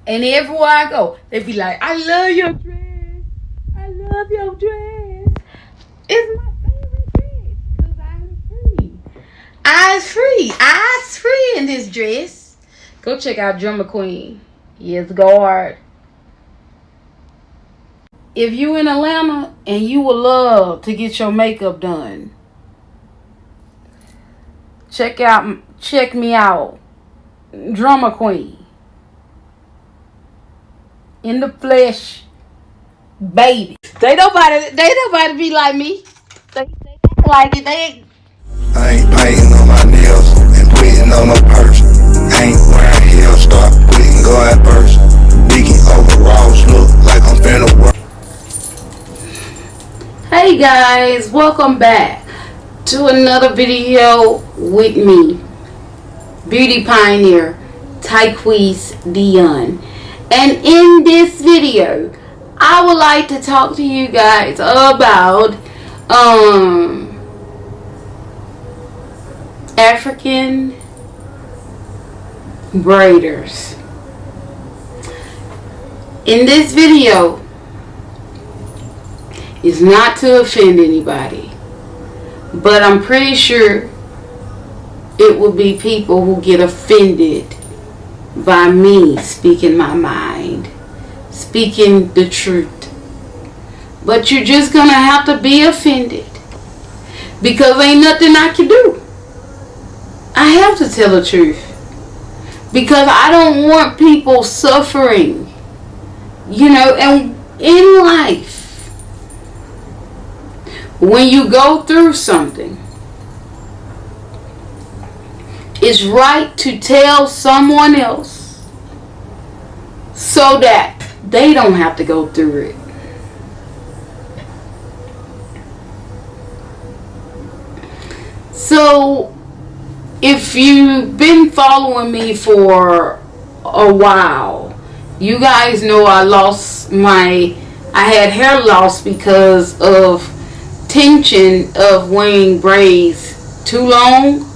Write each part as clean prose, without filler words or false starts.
And everywhere I go, they be like, I love your dress. I love your dress. It's my favorite dress because I'm free. Eyes free in this dress. Go check out Drummer Queen. Yes, guard. If you in Atlanta and you would love to get your makeup done, check me out. Drummer Queen. In the flesh. Baby. They nobody be like me. They like it. I ain't biting on my nails and putting on no purse. I ain't wearing heels, start quitting, go at first. Biggie overalls look like I'm finna work. Hey guys, welcome back to another video with me, beauty pioneer Tyquise Dion. And in this video, I would like to talk to you guys about African braiders. In this video, it's not to offend anybody, but I'm pretty sure it will be people who get offended by me speaking my mind, speaking the truth. But you're just gonna have to be offended because ain't nothing I can do. I have to tell the truth because I don't want people suffering, and in life, when you go through something, it's right to tell someone else so that they don't have to go through it. So, if you've been following me for a while, you guys know I had hair loss because of tension of wearing braids too long,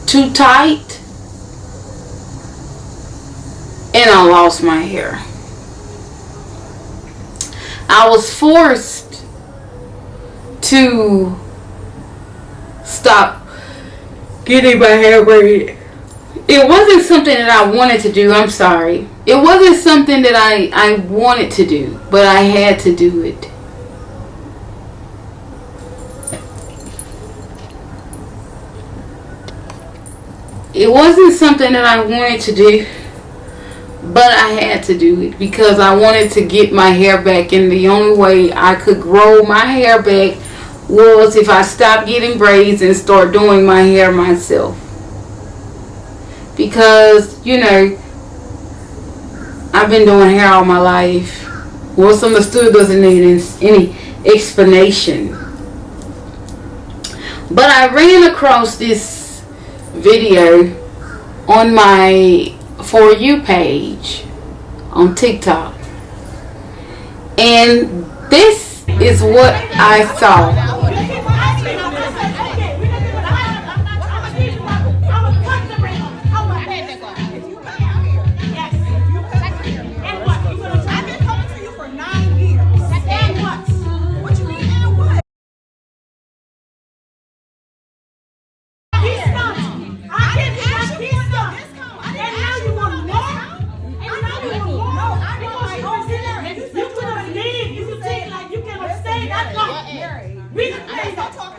too tight, and I lost my hair. I was forced to stop getting my hair braided. It wasn't something that I wanted to do. I'm sorry. It wasn't something that I wanted to do, but I had to do it. It wasn't something that I wanted to do, but I had to do it because I wanted to get my hair back, and the only way I could grow my hair back was if I stopped getting braids and start doing my hair myself. Because, I've been doing hair all my life. What's understood doesn't need any explanation. But I ran across this video on my For You page on TikTok. And this is what I saw.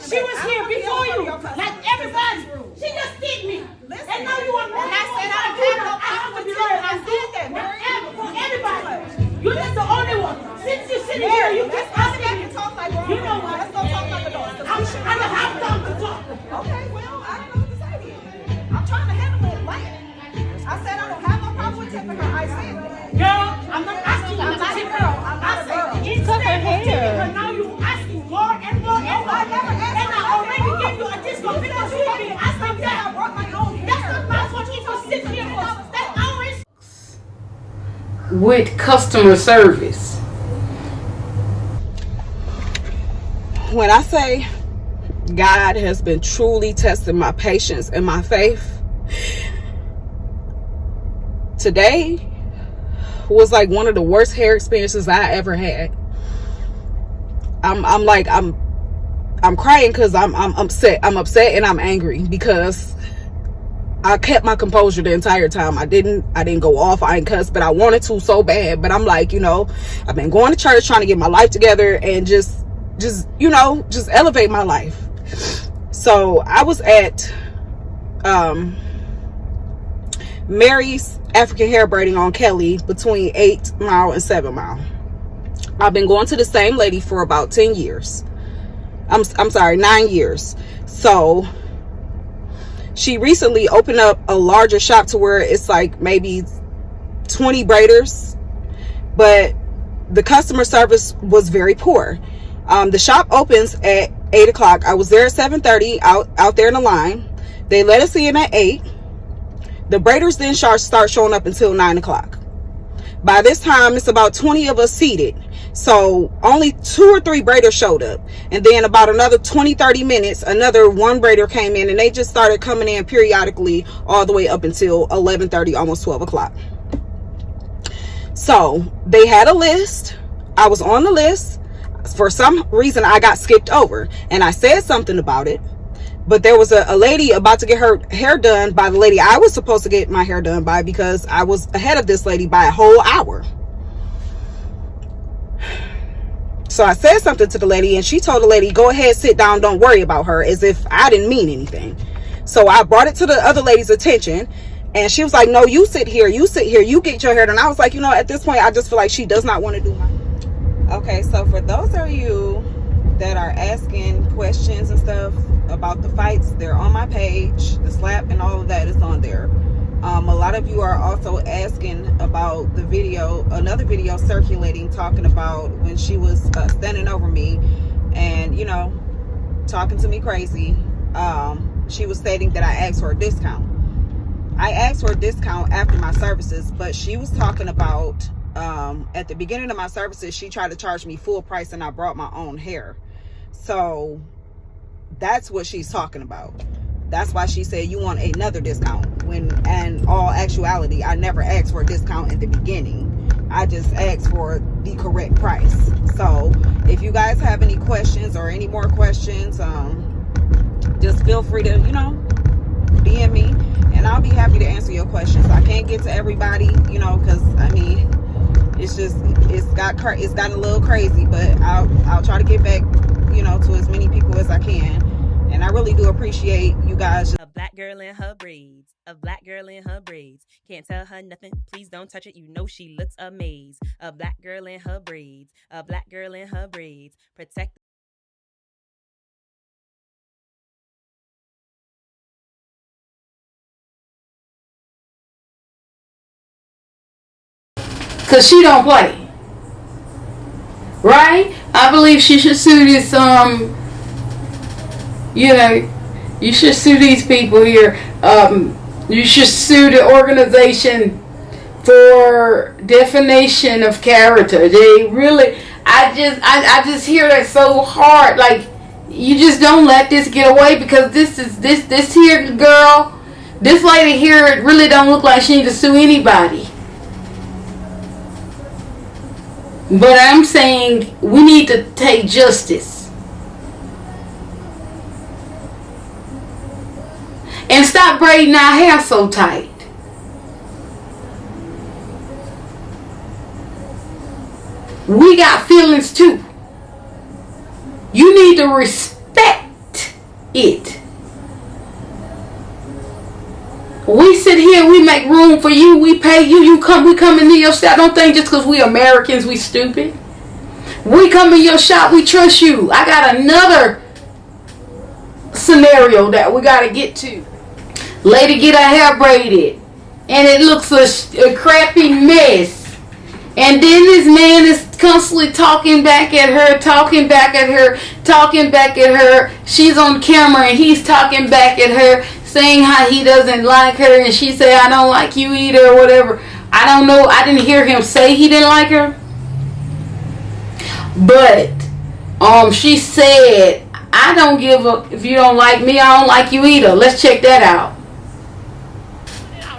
She was here before you, like everybody. She just did me. And now you want more. And I said I have to tell her I did that. Whatever, for everybody. You're just the only one. Since you're sitting here, you just asking me to talk like you know what? Let's go talk like adults. I don't have time to talk. Okay, well, I don't know what to say to you. I'm trying to handle it light. I said I don't have no problem with tipping her. I said that. Girl, I'm not asking you to tip her. I said instead of tipping her, now you asking more and more and more. I never asked. And I already gave you a discount because you have been asking that. I brought my own. That's not my fault. You just sit here for. That's always. With customer service. When I say God has been truly testing my patience and my faith, today was like one of the worst hair experiences I ever had. I'm crying because I'm upset. I'm upset and I'm angry because I kept my composure the entire time. I didn't go off. I didn't cuss, but I wanted to so bad. But I'm like, you know, I've been going to church trying to get my life together and just you know, just elevate my life. So I was at Mary's African hair braiding on Kelly between 8 Mile and 7 Mile. I've been going to the same lady for about 10 years. I'm sorry, 9 years. So she recently opened up a larger shop to where it's like maybe 20 braiders, but the customer service was very poor. The shop opens at 8 o'clock. I was there at 7:30 out there in the line. They let us in at 8. The braiders then start showing up until 9 o'clock. By this time, it's about 20 of us seated. So only 2 or 3 braiders showed up. And then about another 20-30 minutes, another one braider came in, and they just started coming in periodically all the way up until 11:30, almost 12 o'clock. So they had a list. I was on the list. For some reason, I got skipped over, and I said something about it. But there was a lady about to get her hair done by the lady I was supposed to get my hair done by, because I was ahead of this lady by a whole hour. So I said something to the lady, and she told the lady, go ahead, sit down, don't worry about her, as if I didn't mean anything. So I brought it to the other lady's attention, and she was like, no, you sit here, you get your hair done. I was like, you know, at this point, I just feel like she does not want to do my... Okay, so for those of you that are asking questions and stuff about the fights, they're on my page. The slap and all of that is on there. A lot of you are also asking about the video, another video circulating, talking about when she was standing over me and, you know, talking to me crazy. She was stating that I asked for a discount. I asked for a discount after my services, but she was talking about at the beginning of my services, she tried to charge me full price, and I brought my own hair. So that's what she's talking about. That's why she said you want another discount, when in all actuality, I never asked for a discount in the beginning. I just asked for the correct price. So if you guys have any questions or any more questions, just feel free to, you know, DM me, and I'll be happy to answer your questions. I can't get to everybody, you know, because I mean, it's gotten a little crazy, but I'll try to get back, you know, to as many people as I can. And I really do appreciate you guys. A black girl in her braids. A black girl in her braids. Can't tell her nothing. Please don't touch it. You know she looks amazed. A black girl in her braids. A black girl in her braids. Protect. Cause she don't play. Right? I believe she should sue this you know, you should sue these people here. You should sue the organization for defamation of character. They really, I just hear that so hard. Like, you just don't let this get away, because this here girl, this lady here really don't look like she need to sue anybody. But I'm saying we need to take justice. And stop braiding our hair so tight. We got feelings too. You need to respect it. We sit here, we make room for you, we pay you, we come into your shop. Don't think just because we Americans we stupid. We come in your shop, we trust you. I got another scenario that we got to get to. Lady get her hair braided, and it looks a crappy mess. And then this man is constantly talking back at her. She's on camera, and he's talking back at her, saying how he doesn't like her, and she said, I don't like you either, or whatever. I don't know. I didn't hear him say he didn't like her. But she said, I don't give a, if you don't like me, I don't like you either. Let's check that out.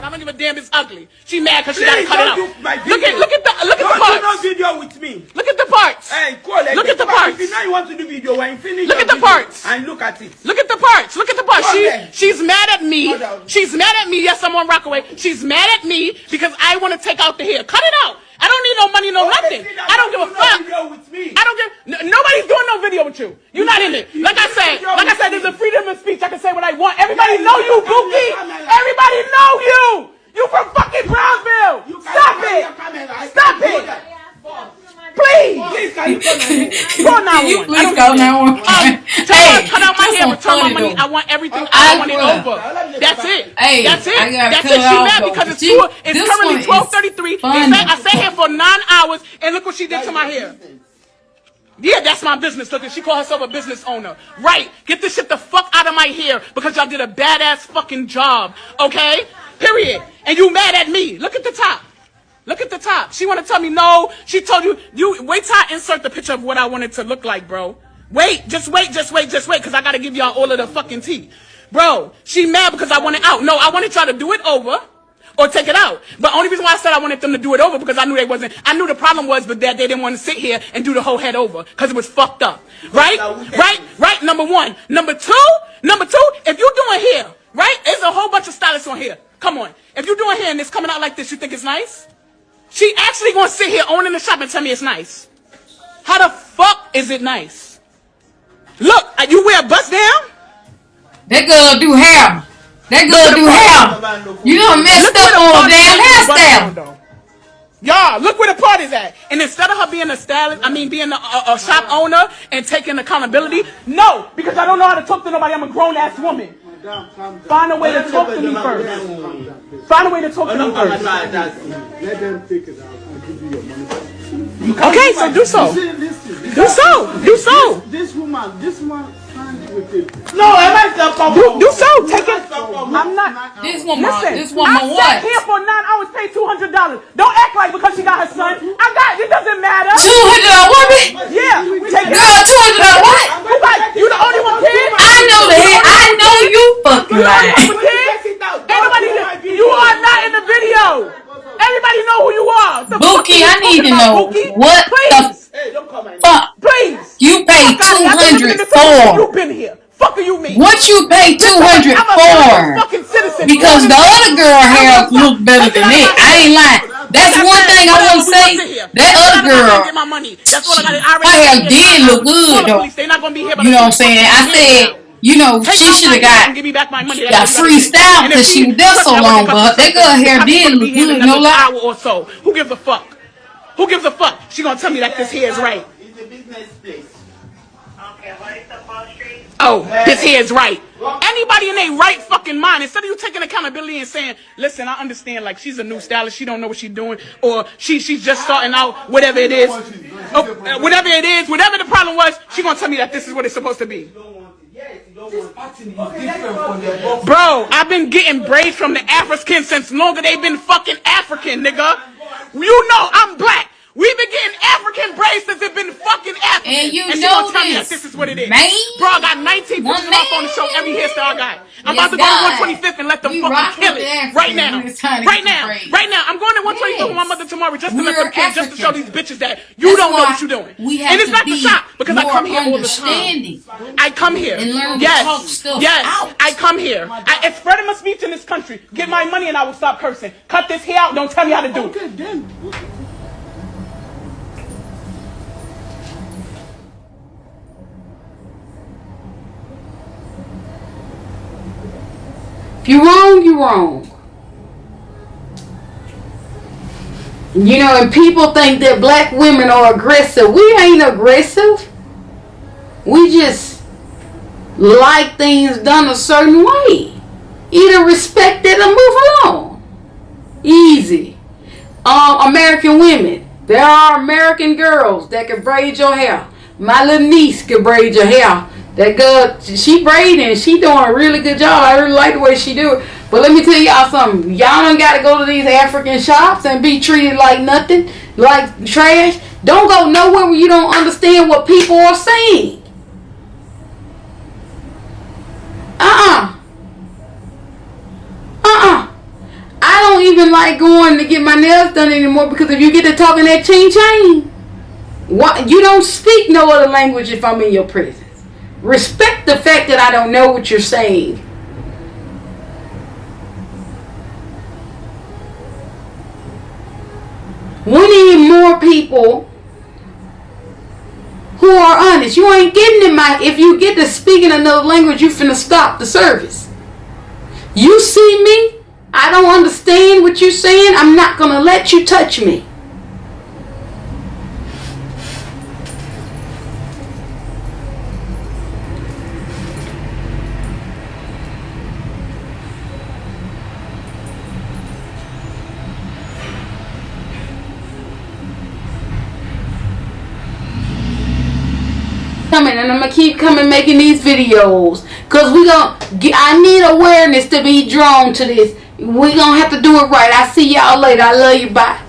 I don't give a damn, it's ugly. She mad because she gotta cut it out. Look at you want to do video, when you finish Look at the parts. and look at it. Look at the parts. Look at the parts. She's mad at me. Hold on. She's mad at me. Yes, I'm on Rockaway. She's mad at me because I want to take out the hair. Cut it out. I don't need no money, no nothing. I don't give a fuck. I don't give. Nobody's doing no video with you. You're not in it. Like I said, there's a freedom of speech. I can say what I want. Everybody know you, Bookie. Everybody know you. You from fucking Brownsville. Stop it. Stop it. Please. Go now. You please go now. Hey, cut out my hair, return my money. I want everything. I want it over. That's it. Hey, that's it. That's it. She mad because it's currently 12:33. I sat here for 9 hours, and look what she did to my hair. Yeah, that's my business. Look, she called herself a business owner. Right. Get this shit the fuck out of my hair because y'all did a badass fucking job. Okay? Period. And you mad at me. Look at the top. Look at the top. She want to tell me no. She told you wait till I insert the picture of what I want it to look like, bro. Wait, just wait, because I got to give y'all all of the fucking tea. Bro, she mad because I want it out. No, I wanted y'all to do it over or take it out. But only reason why I said I wanted them to do it over because I knew I knew the problem was but that they didn't want to sit here and do the whole head over because it was fucked up. Right? Right? Number one. Number two, if you're doing hair, right? There's a whole bunch of stylists on here. Come on. If you're doing hair and it's coming out like this, you think it's nice? She actually gonna sit here owning the shop and tell me it's nice. How the fuck is it nice? Look, you wear a bust down? That girl do hair. That girl do hair. You done messed up on the damn hairstyle. Y'all, look where the party's at. And instead of her being a stylist, being a shop owner and taking accountability, no, because I don't know how to talk to nobody. I'm a grown-ass woman. Find a way to talk to me first. Find a way to talk to me first. Let them take it out. I'll give you your money. Okay, so do so. Do so. This woman trying with it. No, am I do so. Take it. I'm not. This woman I what? sat here for 9 hours, paid $200. Don't act like because she got her son. It doesn't matter. $200 woman? Yeah. Take it. Girl, $200 what? You the only one kid? I know the hair. I know you fucking lying. You are not in the video. Everybody know who you are. Bookie, I need to know what the fuck you paid $200 for. You've been here. Fuck you mean? What you paid $200 for? Because the other girl hair look better than it. I ain't lying. That's one thing I want to say. That other girl, her hair did look good though. You know what I'm saying? I said, she should have got freestyle because she was there so long, but that girl hair did look good, no lie. Who gives a fuck? Who gives a fuck? She gonna tell me that this hair is right. It's a business place. Okay, what is the Wall Street? Oh, this hair is right. Anybody in their right fucking mind, instead of you taking accountability and saying, listen, I understand, like, she's a new stylist, she don't know what she's doing, or she's just starting out, whatever it is. Whatever it is, whatever the problem was, she gonna tell me that this is what it's supposed to be. Bro, I've been getting braids from the Africans since longer they've been fucking African, nigga. You know I'm black. We've been getting African braids since it's been fucking African. And you she know gonna tell me that this is what it is. Man. Bro, I got 19 pictures on my phone to show every hairstyle I got. I'm about to go to 125th and let them fucking kill it. Right now. Right now. I'm going to 125th with my mother tomorrow just to let them kill it, just to show these bitches that you don't know what you're doing. And it's not the shop because I come here all the time. I come here. And learn to talk stuff out. I come here. It's spreading my speech in this country. Get my money and I will stop cursing. Cut this hair out. Don't tell me how to do it. You're wrong, you're wrong. And people think that black women are aggressive. We ain't aggressive. We just like things done a certain way. Either respect it or move along. Easy. American women. There are American girls that can braid your hair. My little niece can braid your hair. That girl, she braiding, she doing a really good job. I really like the way she do it. But let me tell y'all something. Y'all don't got to go to these African shops and be treated like nothing, like trash. Don't go nowhere where you don't understand what people are saying. I don't even like going to get my nails done anymore because if you get to talking that ching chang, Why, you don't speak no other language if I'm in your presence. Respect the fact that I don't know what you're saying. We need more people who are honest. You ain't getting in my... If you get to speaking another language, you finna stop the service. You see me? I don't understand what you're saying. I'm not gonna let you touch me. Coming, and I'm gonna keep coming making these videos, cause I need awareness to be drawn to this. We gonna have to do it right. I see y'all later. I love you. Bye.